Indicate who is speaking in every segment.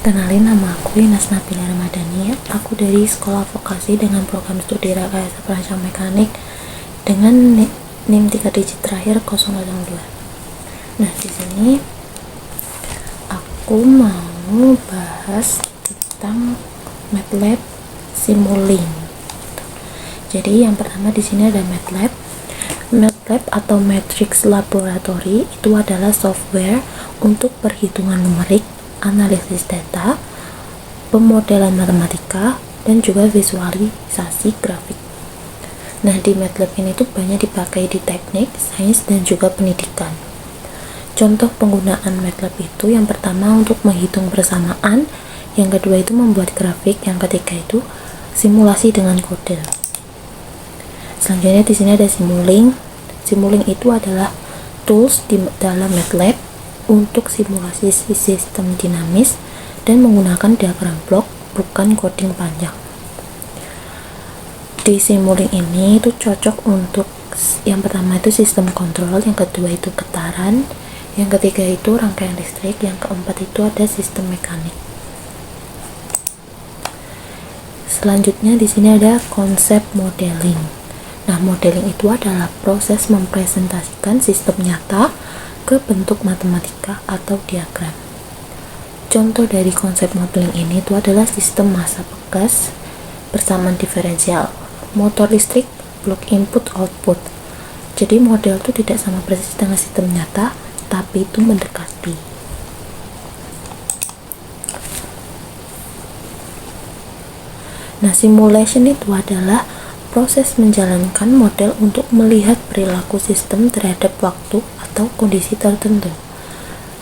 Speaker 1: Kenalin, nama aku Inas Nabila Ramadhani. Aku dari Sekolah Vokasi dengan program studi Rekayasa Perancang Mekanik dengan NIM 3 digit terakhir 002. Nah, di sini aku mau bahas tentang MATLAB Simulink. Jadi yang pertama di sini ada MATLAB. MATLAB atau Matrix Laboratory itu adalah software untuk perhitungan numerik, analisis data, pemodelan matematika, dan juga visualisasi grafik. Nah, di MATLAB ini tuh banyak dipakai di teknik, sains, dan juga pendidikan. Contoh penggunaan MATLAB itu yang pertama untuk menghitung persamaan, yang kedua itu membuat grafik, yang ketiga itu simulasi dengan kode. Selanjutnya di sini ada Simulink. Simulink itu adalah tools di dalam MATLAB untuk simulasi sistem dinamis dan menggunakan diagram blok, bukan coding panjang. Di Simulink ini itu cocok untuk yang pertama itu sistem kontrol, yang kedua itu getaran, yang ketiga itu rangkaian listrik, yang keempat itu ada sistem mekanik. Selanjutnya di sini ada konsep modeling. Nah, modeling itu adalah proses mempresentasikan sistem nyata ke bentuk matematika atau diagram. Contoh dari konsep modeling ini itu adalah sistem massa bekas, persamaan diferensial, motor listrik, blok input output. Jadi model itu tidak sama persis dengan sistem nyata, tapi itu mendekati. Nah, simulation itu adalah proses menjalankan model untuk melihat perilaku sistem terhadap waktu atau kondisi tertentu.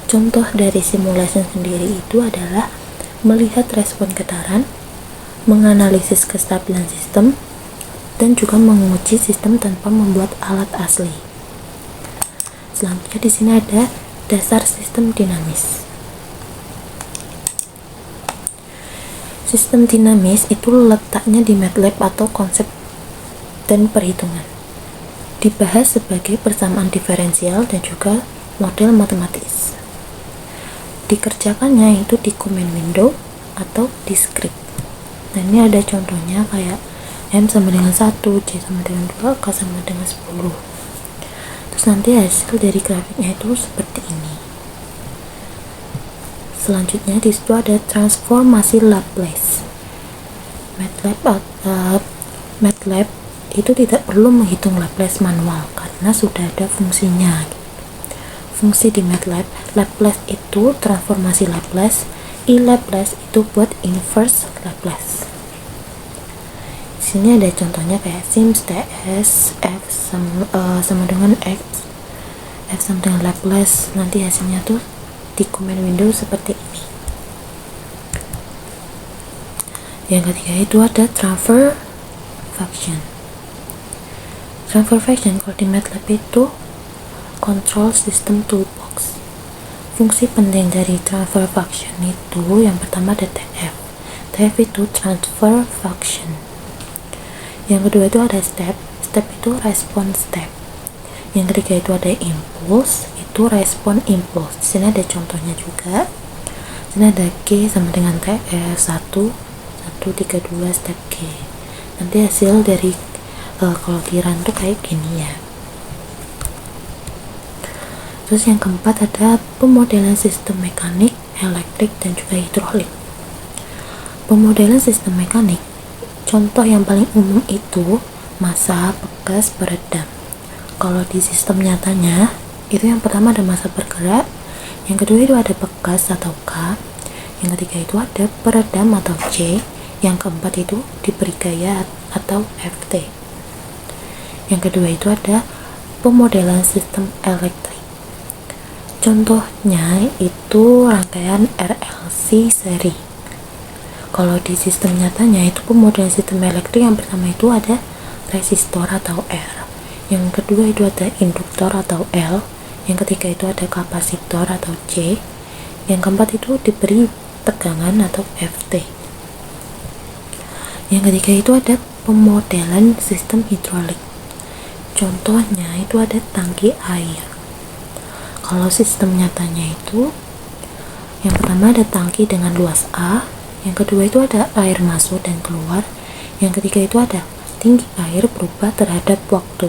Speaker 1: Contoh dari simulation sendiri itu adalah melihat respon getaran, menganalisis kestabilan sistem, dan juga menguji sistem tanpa membuat alat asli. Selanjutnya di sini ada dasar sistem dinamis. Sistem dinamis itu letaknya di MATLAB atau konsep dan perhitungan. Dibahas sebagai persamaan diferensial dan juga model matematis. Dikerjakannya itu di command window atau di script. Dan ini ada contohnya kayak M sama dengan 1, J sama dengan 2, K sama dengan 10. Terus nanti hasil dari grafiknya itu seperti ini. Selanjutnya di situ ada transformasi Laplace. MATLAB itu tidak perlu menghitung Laplace manual karena sudah ada fungsinya. Fungsi di MATLAB, Laplace itu transformasi Laplace, Laplace itu buat inverse Laplace. Di sini ada contohnya kayak Sims TS F sama dengan X, F sama dengan Laplace. Nanti hasilnya tuh di command window seperti ini. Yang ketiga itu ada transfer function. Transfer function kalau di MATLAB itu control system toolbox. Fungsi penting dari transfer function itu yang pertama ada TF. TF itu transfer function. Yang kedua itu ada step. Step itu response step. Yang ketiga itu ada impulse. Itu respon impulse. Di sini ada contohnya juga. Di sini ada G sama dengan TF 1 3 2 step G. Nanti hasil dari kalau tiran tuh kayak gini ya. Terus yang keempat ada pemodelan sistem mekanik, elektrik, dan juga hidrolik. Pemodelan sistem mekanik, contoh yang paling umum itu massa, bekas, peredam. Kalau di sistem nyatanya itu yang pertama ada massa bergerak, yang kedua itu ada bekas atau K, yang ketiga itu ada peredam atau C, yang keempat itu diberi gaya atau FT. Yang kedua itu ada pemodelan sistem elektrik. Contohnya itu rangkaian RLC seri. Kalau di sistem nyatanya itu pemodelan sistem elektrik yang pertama itu ada resistor atau R. Yang kedua itu ada induktor atau L. Yang ketiga itu ada kapasitor atau C. Yang keempat itu diberi tegangan atau FT. Yang ketiga itu ada pemodelan sistem hidrolik. Contohnya itu ada tangki air. Kalau sistem nyatanya itu Yang pertama ada tangki dengan luas A, yang kedua itu ada air masuk dan keluar, yang ketiga itu ada tinggi air berubah terhadap waktu.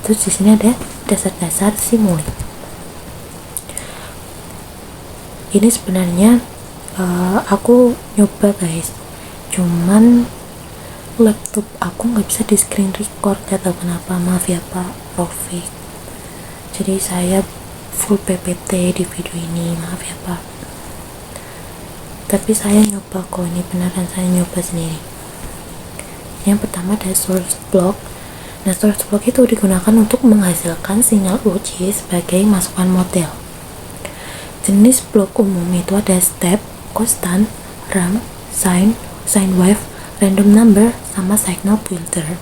Speaker 1: Terus di sini ada dasar-dasar simuli. Ini sebenarnya aku nyoba guys, cuman laptop aku nggak bisa di screen record, gak tahu kenapa. Maaf ya Pak Rofik, jadi saya full PPT di video ini, maaf ya Pak. Tapi saya nyoba kok, ini beneran saya nyoba sendiri. Yang pertama ada source block. Nah, source block itu digunakan untuk menghasilkan sinyal uji sebagai masukan model. Jenis blok umum itu ada step, constant, ramp, sine wave, random number, sama signal filter.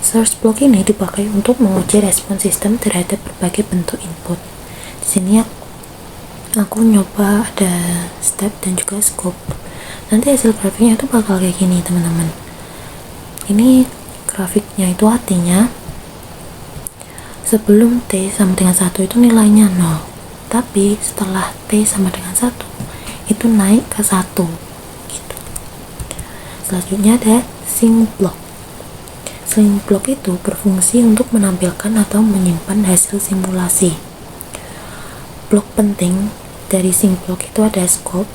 Speaker 1: Source block ini dipakai untuk menguji respon sistem terhadap berbagai bentuk input. Di sini aku nyoba ada step dan juga scope. Nanti hasil grafiknya itu bakal kayak gini teman-teman. Ini grafiknya itu artinya sebelum T sama dengan 1 itu nilainya 0, tapi setelah T sama dengan 1 itu naik ke 1 gitu. Selanjutnya ada sync block. Sync block itu berfungsi untuk menampilkan atau menyimpan hasil simulasi. Blok penting dari sync block itu ada scope,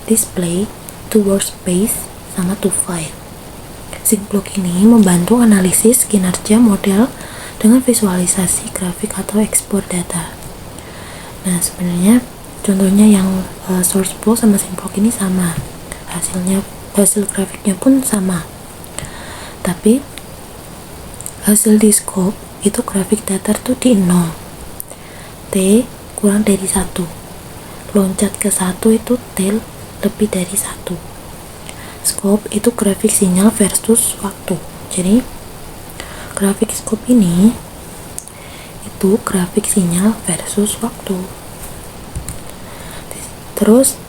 Speaker 1: display, to workspace, sama to file. Sync block ini membantu analisis kinerja model dengan visualisasi grafik atau ekspor data. Nah, sebenarnya contohnya yang source block sama sync block ini sama, hasil grafiknya pun sama, tapi hasil di scope itu grafik datar tuh di 0, T kurang dari 1, loncat ke 1 itu T lebih dari 1. Scope itu grafik sinyal versus waktu. Jadi grafik scope ini itu grafik sinyal versus waktu. Terus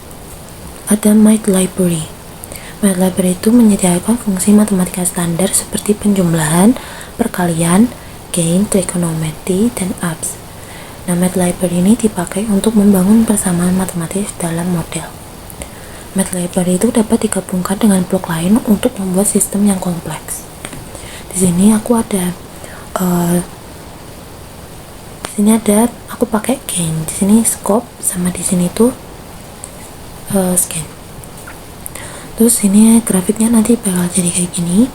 Speaker 1: ada MATLABRARY. MATLABRARY itu menyediakan fungsi matematika standar seperti penjumlahan, perkalian, gain, trigonometry, dan apps. Nah, MATLABRARY ini dipakai untuk membangun persamaan matematis dalam model. MATLABRARY itu dapat digabungkan dengan blok lain untuk membuat sistem yang kompleks. Di sini aku ada aku pakai gain, di sini scope, sama di sini tuh scan. Terus ini grafiknya nanti bakal jadi kayak gini.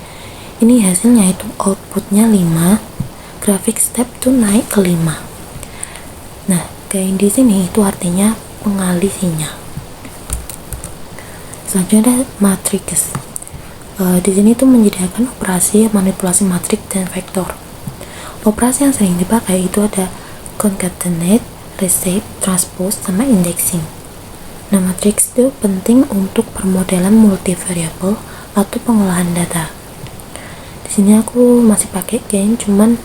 Speaker 1: Ini hasilnya itu outputnya 5, grafik step tuh naik ke 5. Nah, gain di sini itu artinya pengalih sinyal. Selanjutnya ada matriks. Di sini tuh menyediakan operasi manipulasi matriks dan vektor. Operasi yang sering dipakai itu ada concatenate, reshape, transpose, sama indexing. Nah, matriks itu penting untuk permodelan multivariable atau pengolahan data. Di sini aku masih pakai gain, cuman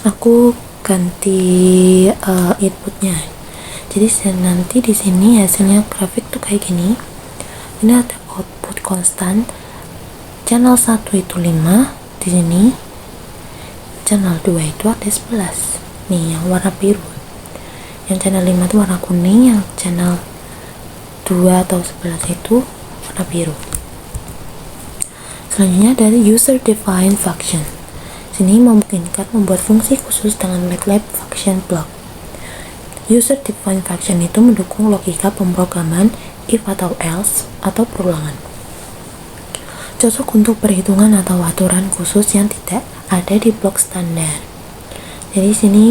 Speaker 1: aku ganti inputnya. Jadi nanti di sini hasilnya grafik tuh kayak gini. Ini ada output konstan. Channel 1 itu 5, di sini. Channel 2 itu ada 11. Nih yang warna biru. Yang channel 5 itu warna kuning, yang channel 2 atau 11 itu warna biru. Selanjutnya dari user defined function. Sini memungkinkan membuat fungsi khusus dengan MATLAB function block. User defined function itu mendukung logika pemrograman if atau else atau perulangan. Cocok untuk perhitungan atau aturan khusus yang tidak ada di blok standar. Jadi sini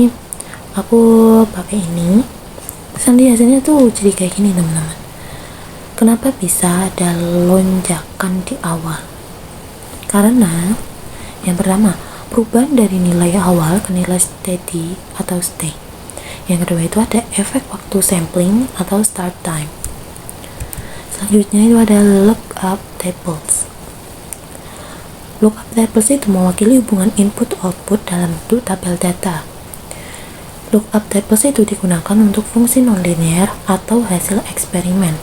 Speaker 1: aku pakai ini. Nanti hasilnya tuh jadi kayak gini teman-teman. Kenapa bisa ada lonjakan di awal? Karena yang pertama, perubahan dari nilai awal ke nilai steady atau state. Yang kedua itu ada efek waktu sampling atau start time. Selanjutnya itu ada lookup tables. Lookup tables itu mewakili hubungan input-output dalam bentuk tabel data. Lookup tables itu digunakan untuk fungsi nonlinear atau hasil eksperimen.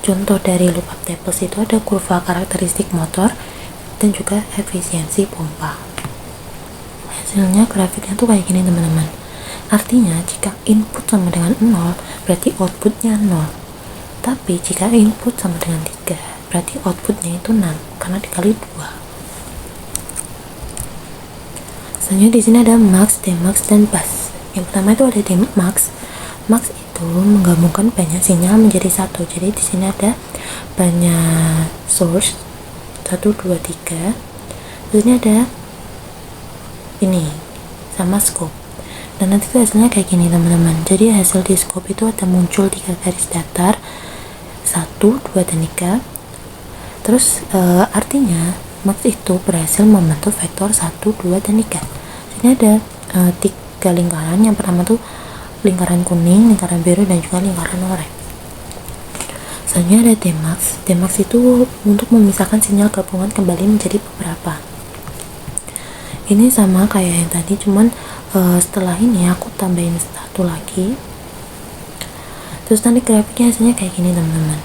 Speaker 1: Contoh dari lookup tables itu ada kurva karakteristik motor dan juga efisiensi pompa. Hasilnya grafiknya tuh kayak gini teman-teman. Artinya jika input sama dengan 0 berarti outputnya 0, tapi jika input sama dengan 3 berarti outputnya itu 6 karena dikali 2. Selanjutnya di sini ada max, demax, dan bus. Yang pertama itu ada demax. Max itu menggabungkan banyak sinyal menjadi satu. Jadi di sini ada banyak source 1, 2, 3. Terus ini ada ini sama scope. Dan nanti tuh hasilnya kayak gini teman-teman. Jadi hasil di scope itu ada muncul 3 garis datar 1, 2, dan 3. Terus artinya max itu berhasil membentuk vektor 1, 2, dan 3. Ini ada 3 lingkaran. Yang pertama tuh lingkaran kuning, lingkaran biru, dan juga lingkaran oranye. Selanjutnya ada demax. Demax itu untuk memisahkan sinyal gabungan kembali menjadi beberapa. Ini sama kayak yang tadi, cuman setelah ini aku tambahin satu lagi. Terus nanti grafiknya hasilnya kayak gini teman-teman.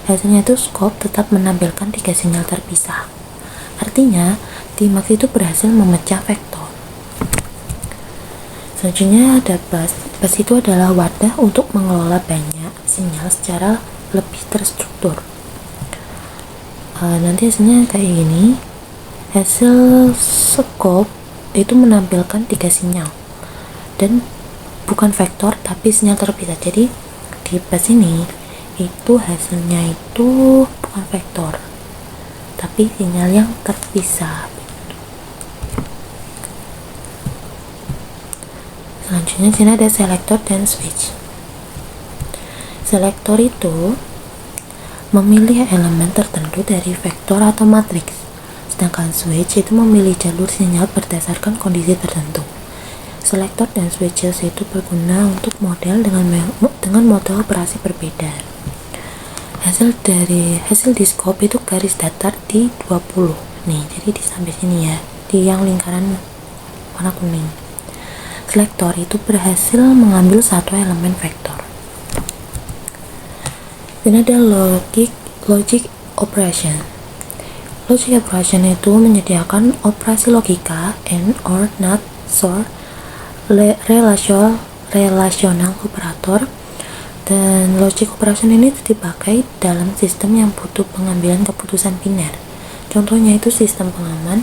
Speaker 1: Hasilnya itu scope tetap menampilkan 3 sinyal terpisah. Artinya demax itu berhasil memecah vektor. Selanjutnya ada bus. Bus itu adalah wadah untuk mengelola banyak sinyal secara lebih terstruktur. Nanti hasilnya kayak gini. Hasil scope itu menampilkan 3 sinyal dan bukan vektor tapi sinyal terpisah. Jadi di bus ini itu hasilnya itu bukan vektor tapi sinyal yang terpisah. Selanjutnya sini ada selektor dan switch. Selektor itu memilih elemen tertentu dari vektor atau matriks, sedangkan switch itu memilih jalur sinyal berdasarkan kondisi tertentu. Selektor dan switches itu berguna untuk model dengan model operasi berbeda. Hasil di scope itu garis datar di 20 nih, jadi di sampai sini ya, di yang lingkaran warna kuning. Selektor itu berhasil mengambil satu elemen vektor. Ini ada logic operation. Logic operation itu menyediakan operasi logika and or not so relational operator, dan logic operation ini dipakai dalam sistem yang butuh pengambilan keputusan biner. Contohnya itu sistem pengaman,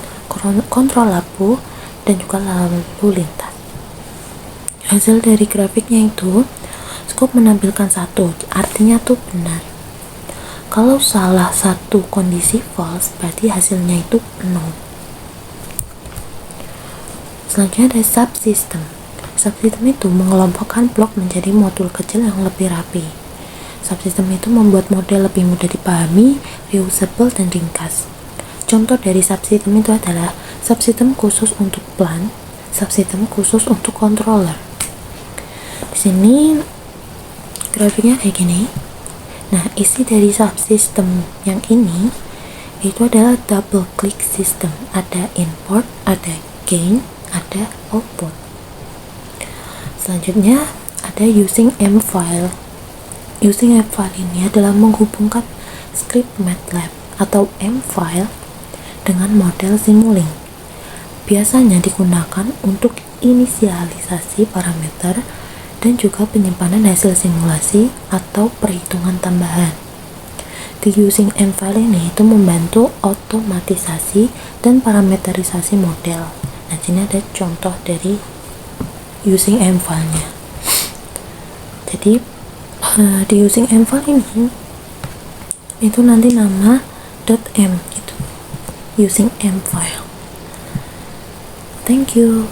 Speaker 1: kontrol lampu, dan juga lampu lintas. Hasil dari grafiknya itu scope menampilkan 1, artinya tuh benar. Kalau salah satu kondisi false berarti hasilnya itu 0. Selanjutnya ada subsystem. Subsystem itu mengelompokkan blok menjadi modul kecil yang lebih rapi. Subsystem itu membuat model lebih mudah dipahami, reusable, dan ringkas. Contoh dari subsystem itu adalah subsystem khusus untuk plan, subsystem khusus untuk controller. Di sini grafiknya kayak gini. Nah, isi dari subsystem yang ini itu adalah double click system. Ada import, ada gain, ada output. Selanjutnya ada using M file. Using M file ini adalah menghubungkan script MATLAB atau M file dengan model Simulink. Biasanya digunakan untuk inisialisasi parameter dan juga penyimpanan hasil simulasi atau perhitungan tambahan. Di using M file ini itu membantu otomatisasi dan parameterisasi model. Nah, sini ada contoh dari using M file-nya. Jadi di using M file ini itu nanti nama .m gitu. Using M file. Thank you.